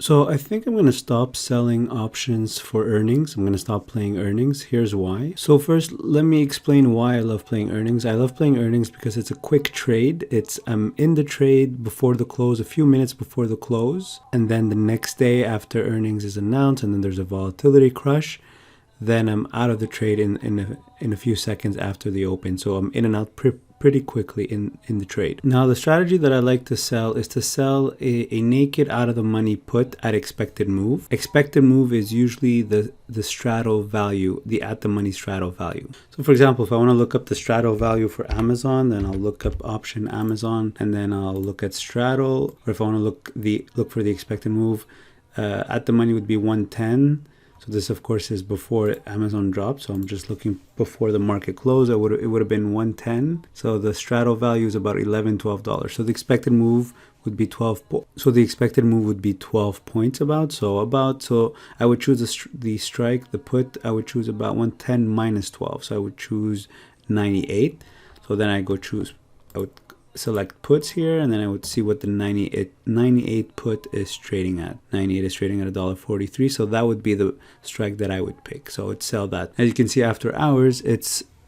So I think I'm going to stop selling options for earnings. I'm going to stop playing earnings. Here's why. So first, let me explain why I love playing earnings. I love playing earnings because it's a quick trade. I'm in the trade before the close, a few minutes before the close. And then the next day after earnings is announced and then there's a volatility crush, then I'm out of the trade in a few seconds after the open. So I'm in and out pretty quickly in the trade. Now, the strategy that I like to sell is to sell a naked out of the money put at expected move. Expected move is usually the straddle value, the at the money straddle value. So for example, if I want to look up the straddle value for Amazon, then I'll look up option Amazon and then I'll look at straddle. Or if I want to look for the expected move, at the money would be 110. So this, of course, is before Amazon dropped. So I'm just looking before the market close. It would have been 110. So the straddle value is about $11-12. So the expected move would be 12. So the expected move would be 12 points about. So I would choose the strike, the put. I would choose about 110 minus 12. So I would choose 98. So then I would select puts here, and then I would see what the 98 put is trading at. 98 is trading at $1.43, so that would be the strike that I would pick. So it's sell that. As you can see, after hours,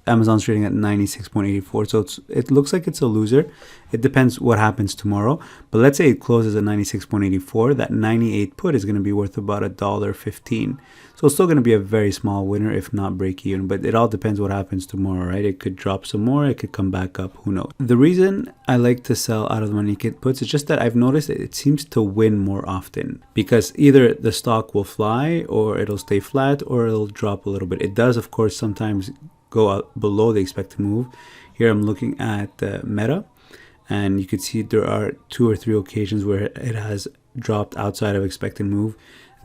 Amazon's trading at 96.84, so it looks like it's a loser. It depends what happens tomorrow, but let's say it closes at 96.84. That 98 put is going to be worth about $1.15. So it's still going to be a very small winner, if not break even, but it all depends what happens tomorrow, right? It could drop some more, it could come back up, who knows. The reason I like to sell out of the money naked puts is just that I've noticed that it seems to win more often, because either the stock will fly, or it'll stay flat, or it'll drop a little bit. It does, of course, sometimes go out below the expected move. Here I'm looking at Meta, and you can see there are 2 or 3 occasions where it has dropped outside of expected move.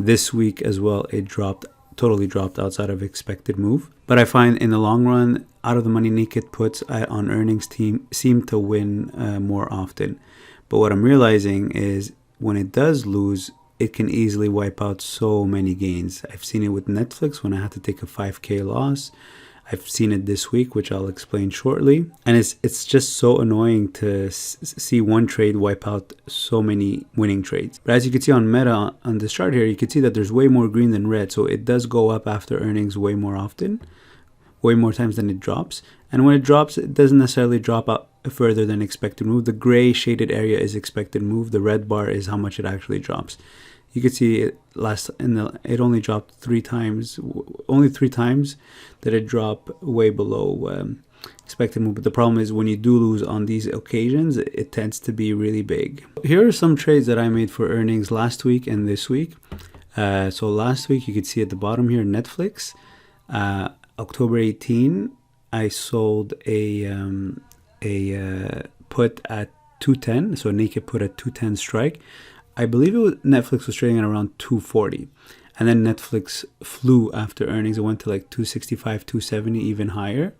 This week as well, it totally dropped outside of expected move. But I find in the long run, out of the money naked puts on earnings seem to win more often. But what I'm realizing is when it does lose, it can easily wipe out so many gains. I've seen it with Netflix when I had to take a 5K loss. I've seen it this week, which I'll explain shortly. And it's just so annoying to see one trade wipe out so many winning trades. But as you can see on Meta, on this chart here, you can see that there's way more green than red. So it does go up after earnings way more often, way more times than it drops. And when it drops, it doesn't necessarily drop out further than expected move. The gray shaded area is expected move. The red bar is how much it actually drops. You can see it only dropped 3 times. Only 3 times that it dropped way below expected move. But the problem is when you do lose on these occasions, it tends to be really big. Here are some trades that I made for earnings last week and this week. So last week, you can see at the bottom here, Netflix. October 18, I sold a put at 210. So a naked put at 210 strike. I believe Netflix was trading at around 240, and then Netflix flew after earnings. It went to like 265, 270, even higher.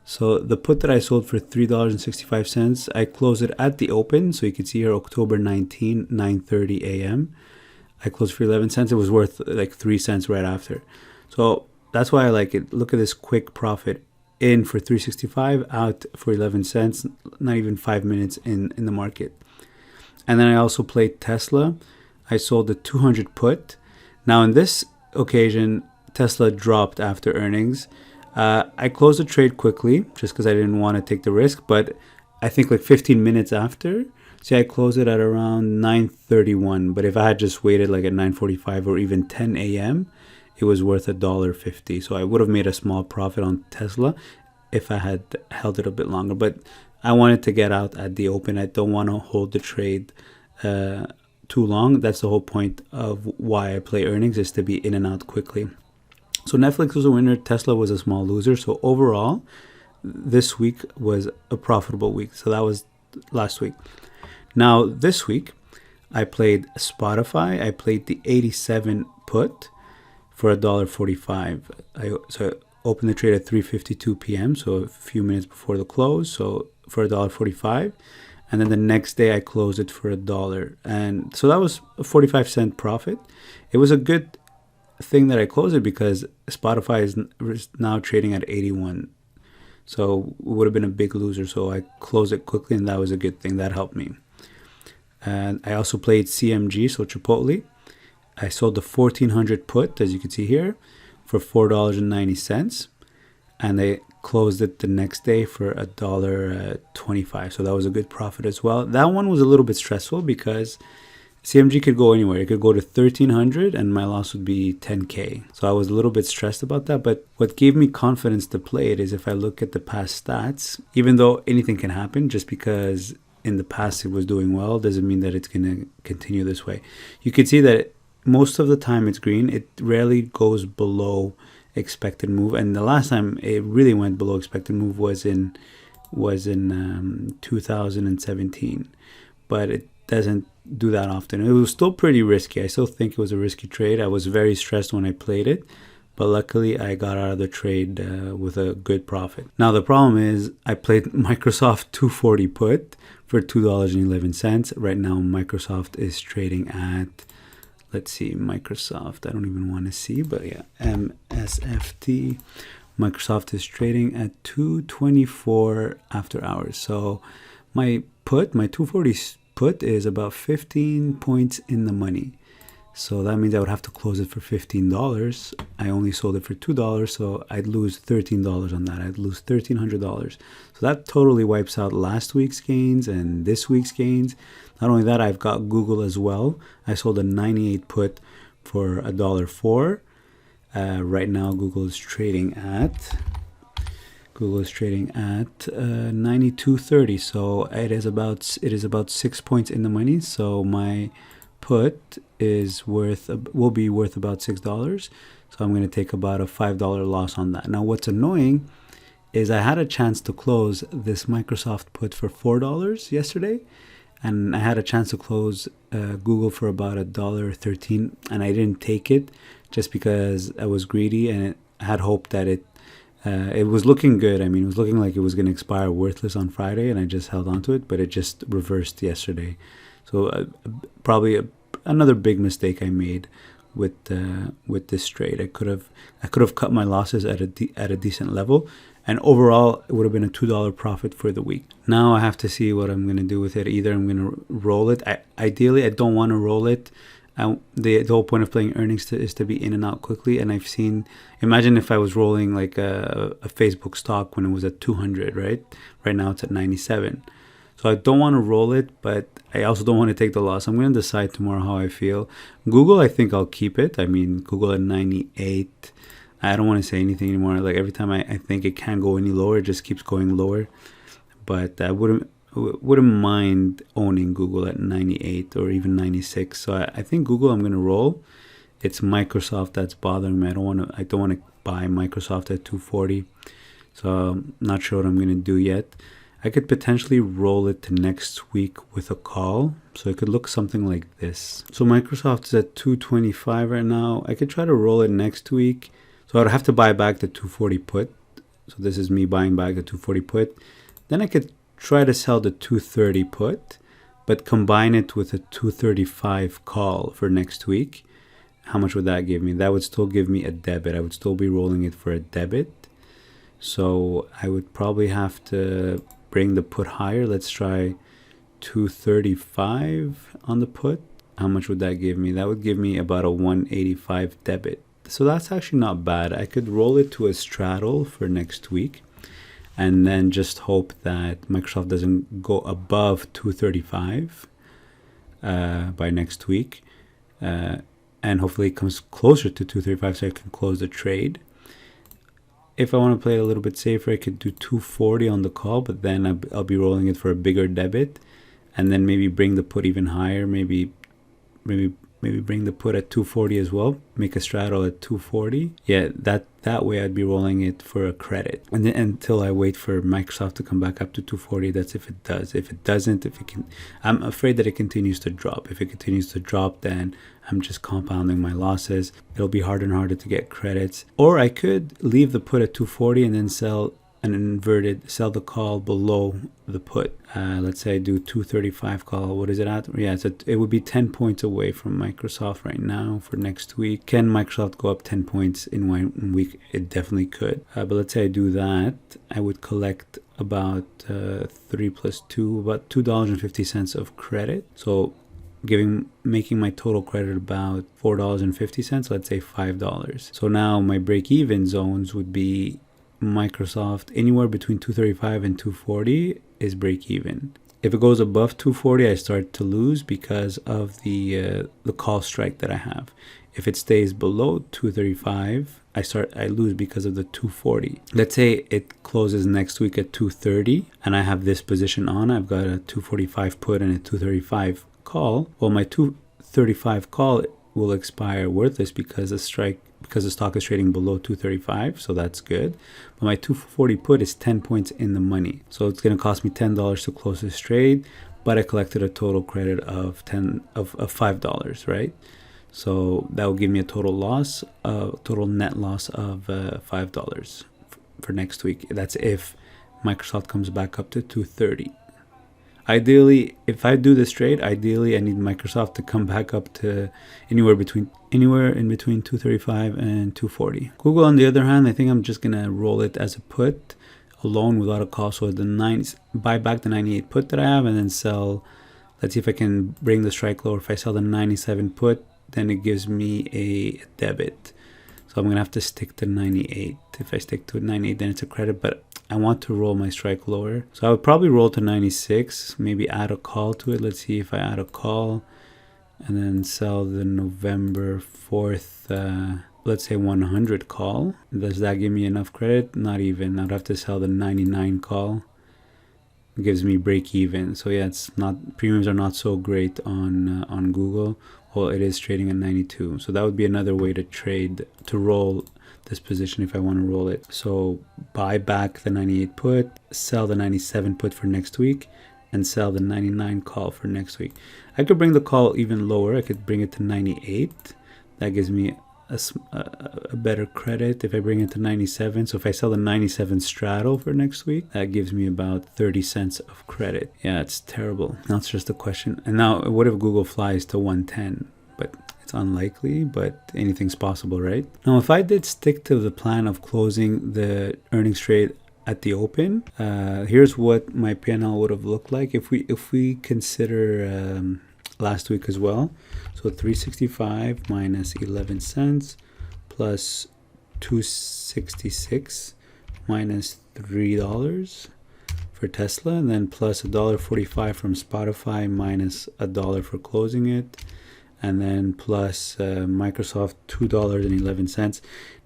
So the put that I sold for $3.65, I closed it at the open. So you can see here, October 19, 9:30 a.m. I closed for 11 cents. It was worth like 3 cents right after. So that's why I like it. Look at this quick profit. In for 365, out for 11 cents, not even 5 minutes in the market. And then I also played Tesla. I sold the 200 put. Now in this occasion, Tesla dropped after earnings. I closed the trade quickly just because I didn't want to take the risk. But I think like 15 minutes after, see, I closed it at around 9:31. But if I had just waited like at 9:45 or even 10 a.m., it was worth $1.50. So I would have made a small profit on Tesla if I had held it a bit longer. But I wanted to get out at the open. I don't want to hold the trade too long. That's the whole point of why I play earnings, is to be in and out quickly. So Netflix was a winner. Tesla was a small loser. So overall, this week was a profitable week. So that was last week. Now this week, I played Spotify. I played the 87 put for $1.45. So I opened the trade at 3:52 p.m. So a few minutes before the close. So for $1.45, and then the next day I closed it for $1, and so that was a 45-cent profit. It was a good thing that I closed it because Spotify is now trading at 81, so it would have been a big loser. So I closed it quickly, and that was a good thing. That helped me. And I also played CMG, so Chipotle. I sold the 1400 put, as you can see here, for $4.90, and they closed it the next day for $1.25. So that was a good profit as well. That one was a little bit stressful because CMG could go anywhere. It could go to 1300 and my loss would be 10K. So I was a little bit stressed about that. But what gave me confidence to play it is if I look at the past stats, even though anything can happen, just because in the past it was doing well doesn't mean that it's going to continue this way. You can see that most of the time it's green. It rarely goes below expected move. And the last time it really went below expected move was in 2017. But it doesn't do that often. It was still pretty risky. I still think it was a risky trade. I was very stressed when I played it, but luckily I got out of the trade with a good profit. Now the problem is I played Microsoft 240 put for $2.11. Right now Microsoft is trading at, let's see, Microsoft, I don't even want to see, but yeah, MSFT. Microsoft is trading at 224 after hours. So my 240 put is about 15 points in the money. So that means I would have to close it for $15. I only sold it for $2, so I'd lose $13 on that. I'd lose $1,300. So that totally wipes out last week's gains and this week's gains. Not only that, I've got Google as well. I sold a 98 put for $1.04. Right now, Google is trading at 92.30. So it is about 6 points in the money. So my put will be worth about $6. So I'm going to take about a $5 loss on that. Now, what's annoying is I had a chance to close this Microsoft put for $4 yesterday, and I had a chance to close Google for about $1.13, and I didn't take it just because I was greedy and I had hoped that it was looking good. I mean, it was looking like it was going to expire worthless on Friday, and I just held on to it, but it just reversed yesterday. So probably another big mistake I made with this trade. I could have cut my losses at a decent level, and overall it would have been a $2 profit for the week. Now I have to see what I'm going to do with it. Either I'm going to roll it. Ideally, I don't want to roll it. The whole point of playing earnings is to be in and out quickly. And I've seen, imagine if I was rolling like a Facebook stock when it was at 200, right? Right now it's at 97. So I don't want to roll it, but I also don't want to take the loss. I'm going to decide tomorrow how I feel. Google, I think I'll keep it. I mean, Google at 98. I don't want to say anything anymore. Like every time I think it can't go any lower, it just keeps going lower. But I wouldn't mind owning Google at 98 or even 96. So I think Google I'm going to roll. It's Microsoft that's bothering me. I don't want to buy Microsoft at 240. So I'm not sure what I'm going to do yet. I could potentially roll it to next week with a call. So it could look something like this. So Microsoft is at 225 right now. I could try to roll it next week. So I'd have to buy back the 240 put. So this is me buying back the 240 put. Then I could try to sell the 230 put, but combine it with a 235 call for next week. How much would that give me? That would still give me a debit. I would still be rolling it for a debit. So I would probably have to bring the put higher. Let's try 235 on the put. How much would that give me? That would give me about a 185 debit. So that's actually not bad. I could roll it to a straddle for next week and then just hope that Microsoft doesn't go above 235 by next week. And hopefully it comes closer to 235 so I can close the trade. If I want to play it a little bit safer, I could do 240 on the call, but then I'll be rolling it for a bigger debit, and then maybe bring the put even higher. Maybe bring the put at 240 as well. Make a straddle at 240. Yeah, that way I'd be rolling it for a credit, and then until I wait for Microsoft to come back up to 240. That's if it does. If it doesn't, I'm afraid that it continues to drop. If it continues to drop, then I'm just compounding my losses. It'll be harder and harder to get credits. Or I could leave the put at 240 and then sell sell the call below the put. Let's say I do 235 call. What is it at? Yeah, it would be 10 points away from Microsoft right now for next week. Can Microsoft go up 10 points in 1 week? It definitely could. But let's say I do that. I would collect about 3 plus 2, about $2.50 of credit. So making my total credit about $4.50, let's say $5. So now my break-even zones would be Microsoft anywhere between 235 and 240 is break-even. If it goes above 240, I start to lose because of the call strike that I have. If it stays below 235, I lose because of the 240. Let's say it closes next week at 230 and I have this position on. I've got a 245 put and a 235 call. Well, my 235 call will expire worthless because the stock is trading below 235, so that's good. But my 240 put is 10 points in the money. So it's going to cost me $10 to close this trade, but I collected a total credit of $5, right? So that will give me a total net loss of $5 for next week. That's if Microsoft comes back up to 230. Ideally, if I do this trade, I need Microsoft to come back up to anywhere in between 235 and 240. Google, on the other hand, I think I'm just gonna roll it as a put alone without a call. So buy back the 98 put that I have and then sell. Let's see if I can bring the strike lower. If I sell the 97 put, then it gives me a debit. So I'm gonna have to stick to 98. If I stick to 98, then it's a credit, but I want to roll my strike lower. So I would probably roll to 96, maybe add a call to it. Let's see if I add a call and then sell the November 4th, let's say 100 call. Does that give me enough credit? Not even. I'd have to sell the 99 call. It gives me break even. So yeah, premiums are not so great on Google. Well, it is trading at 92. So that would be another way to roll this position if I want to roll it. So buy back the 98 put, sell the 97 put for next week, and sell the 99 call for next week. I could bring the call even lower. I could bring it to 98. That gives me a better credit if I bring it to 97. So if I sell the 97 straddle for next week, that gives me about 30 cents of credit. Yeah, it's terrible. Now it's just a question. And now what if Google flies to 110? But it's unlikely, but anything's possible, right? Now, if I did stick to the plan of closing the earnings trade at the open, here's what my P&L would have looked like if we consider last week as well. So 365 minus 11 cents plus 266 minus $3 for Tesla, and then plus $1.45 from Spotify minus $1 for closing it, and then plus Microsoft $2.11.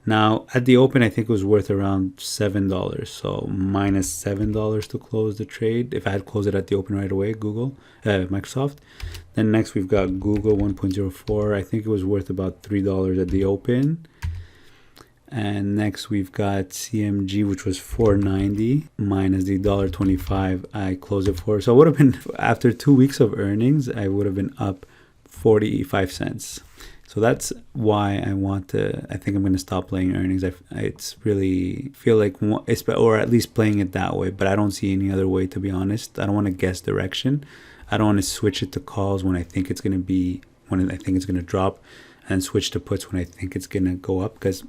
Now at the open, I think it was worth around $7. So minus $7 to close the trade. If I had closed it at the open right away, Microsoft. Then next we've got Google 1.04. I think it was worth about $3 at the open. And next we've got CMG, which was $4.90 minus the $1.25 I closed it for. So I would have been, after 2 weeks of earnings, I would have been up 45 cents. So that's why I think I'm going to stop playing earnings. It's really feel like, or at least playing it that way, but I don't see any other way, to be honest. I don't want to guess direction. I don't want to switch it to calls when I think it's going to drop, and switch to puts when I think it's going to go up, because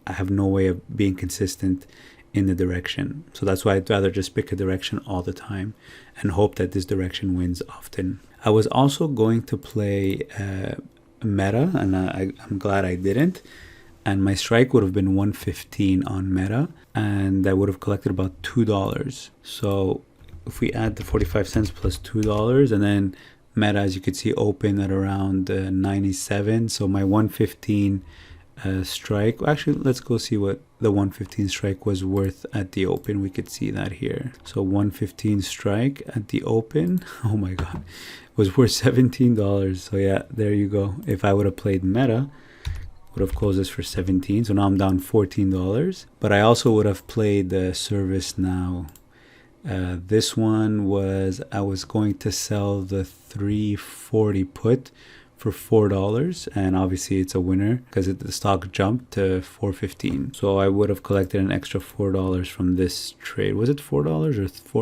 I have no way of being consistent in the direction. So that's why I'd rather just pick a direction all the time and hope that this direction wins often. I was also going to play Meta, and I'm glad I didn't. And my strike would have been 115 on Meta, and I would have collected about $2. So if we add the 45 cents plus $2, and then Meta, as you could see, open at around 97. So my 115 strike. Actually, let's go see what the 115 strike was worth at the open. We could see that here. So 115 strike at the open, oh my god, was worth $17. So yeah, there you go. If I would have played Meta, would have closed this for 17. So now I'm down $14. But I also would have played the ServiceNow. This one was, I was going to sell the 340 put for $4, and obviously it's a winner because the stock jumped to $4.15. So I would have collected an extra $4 from this trade. Was it $4 or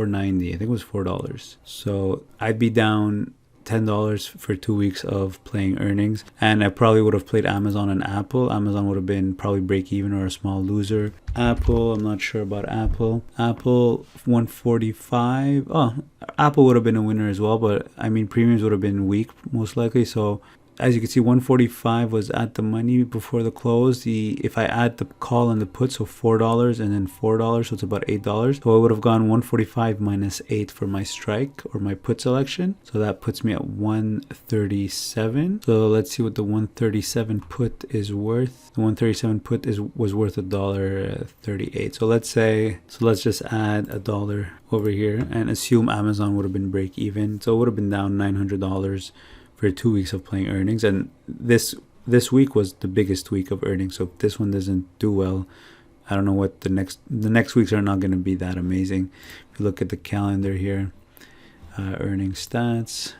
$4.90? I think it was $4. So I'd be down $10 for 2 weeks of playing earnings, and I probably would have played Amazon and Apple. Amazon would have been probably break even or a small loser. Apple, I'm not sure about Apple. Apple 145. Oh, Apple would have been a winner as well, but I mean premiums would have been weak most likely. So as you can see, 145 was at the money before the close. If I add the call and the put, so $4 and then $4, so it's about $8. So I would have gone 145 minus 8 for my strike or my put selection. So that puts me at 137. So let's see what the 137 put is worth. The 137 put was worth $1.38. So let's just add $1 over here and assume Amazon would have been break even. So it would have been down $900 for 2 weeks of playing earnings, and this week was the biggest week of earnings. So if this one doesn't do well, I don't know what the next weeks are not going to be that amazing. If you look at the calendar here, earnings stats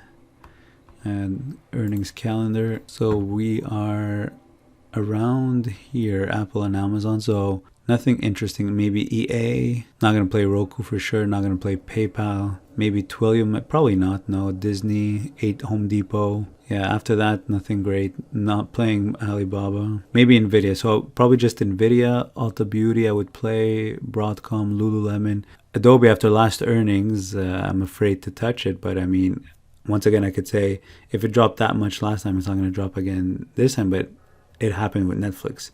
and earnings calendar, so we are around here, Apple and Amazon. So nothing interesting. Maybe EA, not going to play Roku for sure, not going to play PayPal. Maybe Twilio, probably not. No, Disney, Home Depot. Yeah, after that, nothing great. Not playing Alibaba. Maybe Nvidia. So probably just Nvidia, Ulta Beauty I would play, Broadcom, Lululemon. Adobe after last earnings, I'm afraid to touch it. But I mean, once again, I could say if it dropped that much last time, it's not going to drop again this time. But it happened with Netflix.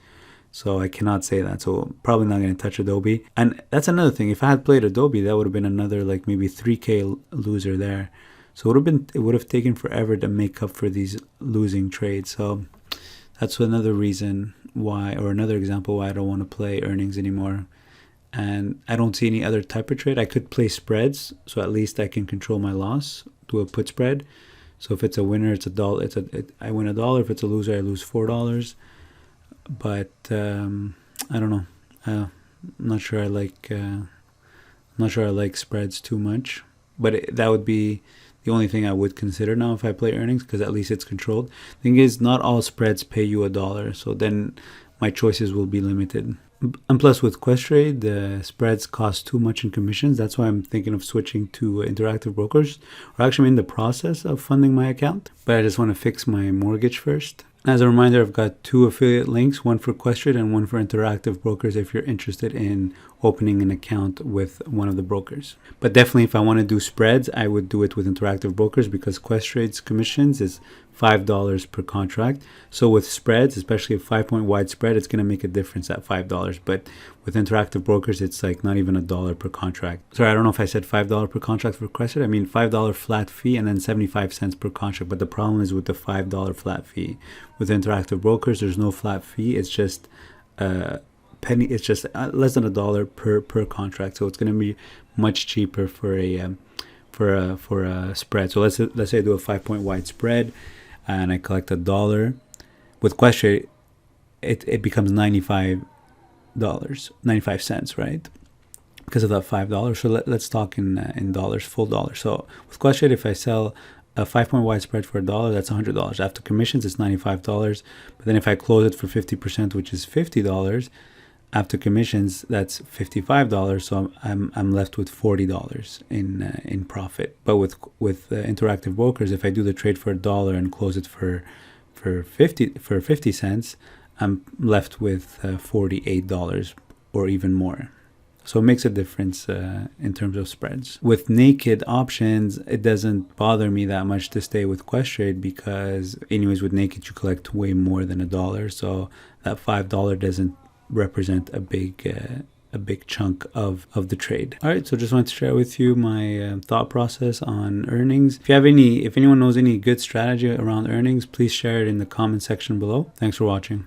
So I cannot say that. So probably not going to touch Adobe. And that's another thing. If I had played Adobe, that would have been another like maybe 3K loser there. So it would have taken forever to make up for these losing trades. So that's another reason why, or another example why I don't want to play earnings anymore. And I don't see any other type of trade. I could play spreads, so at least I can control my loss, do a put spread. So if it's a winner, it's $1. I win $1. If it's a loser, I lose $4. But I don't know. I'm not sure I like spreads too much. But that would be the only thing I would consider now if I play earnings, because at least it's controlled. Thing is, not all spreads pay you $1, so then my choices will be limited. And plus with Questrade, the spreads cost too much in commissions. That's why I'm thinking of switching to interactive brokers. Or actually, I'm in the process of funding my account, but I just want to fix my mortgage first. As a reminder, I've got 2 affiliate links, one for Questrade and one for interactive brokers if you're interested in opening an account with one of the brokers. But definitely if I want to do spreads, I would do it with interactive brokers because Questrade's commissions is $5 per contract. So with spreads, especially a 5-point wide spread, it's going to make a difference at $5. But with interactive brokers, it's like not even $1 per contract. Sorry, I don't know if I said $5 per contract for Questrade. I mean $5 flat fee and then 75 cents per contract. But the problem is with the $5 flat fee. With interactive brokers, there's no flat fee. It's just penny. It's just less than $1 per contract. So it's going to be much cheaper for a spread. So let's say I do a 5-point wide spread, and I collect $1. With Questrade, it becomes $95, 95 cents, right? Because of that $5. So let's talk in dollars, full dollars. So with Questrade, if I sell a 5-point wide spread for $1, that's $100. After commissions, it's $95. But then if I close it for 50%, which is $50, after commissions, that's $55. So I'm left with $40 in profit. But with interactive brokers, if I do the trade for $1 and close it for 50 cents, I'm left with $48 or even more. So it makes a difference in terms of spreads. With naked options, it doesn't bother me that much to stay with Questrade because anyways, with naked, you collect way more than $1. So that $5 doesn't represent a big chunk of the trade. All right, so just wanted to share with you my thought process on earnings. If anyone knows any good strategy around earnings, please share it in the comment section below. Thanks for watching.